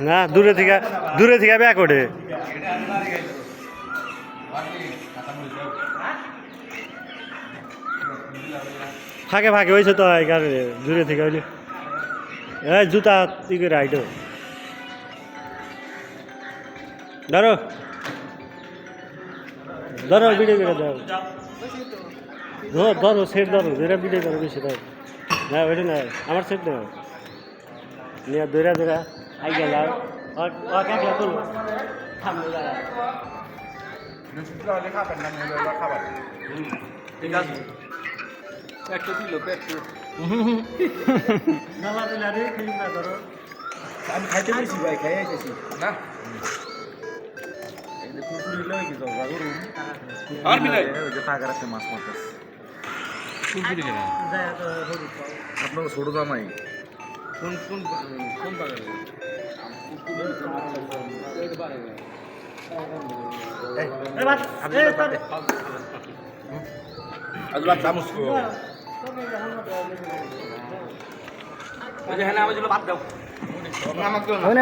না দূরে থেকে ব্যাক ওঠে ফাঁকে ফাঁকে হয়েছে তো এই কারণে দূরে থেকে হইলে এই জুতা ই করে আইটো ধরো ধরো ভিডিও করে দাও ধরো সেট ধরো যেটা ভিডিও করো বেশি ধরো না ওইটা না আমার সেট নেই নিয়ে দৌড়া আই গেল কাকলা তোলো ঠিক আছে পেট্রো দিল পেট্রো নালা দিলা রে খেলি না ধরো আমি খাইতে বলছি ভাই খাই এসেছি না আর মিলাই যে ফাঁকা রাখতে মাছ মারতেছে আপনাকে ছোট দামাই কোন কোন কোন বাগানে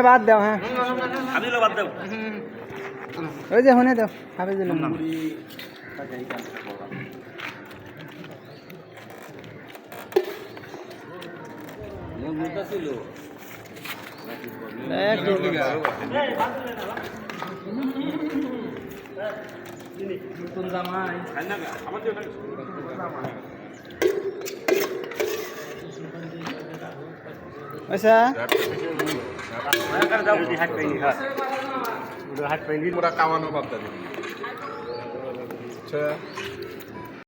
বাদ দাও হ্যাঁ বাদ দাও ওই যে হনে দাও হাফে দিলাম আচ্ছা হাট পাইনি পুরা কামানো বাদ দাও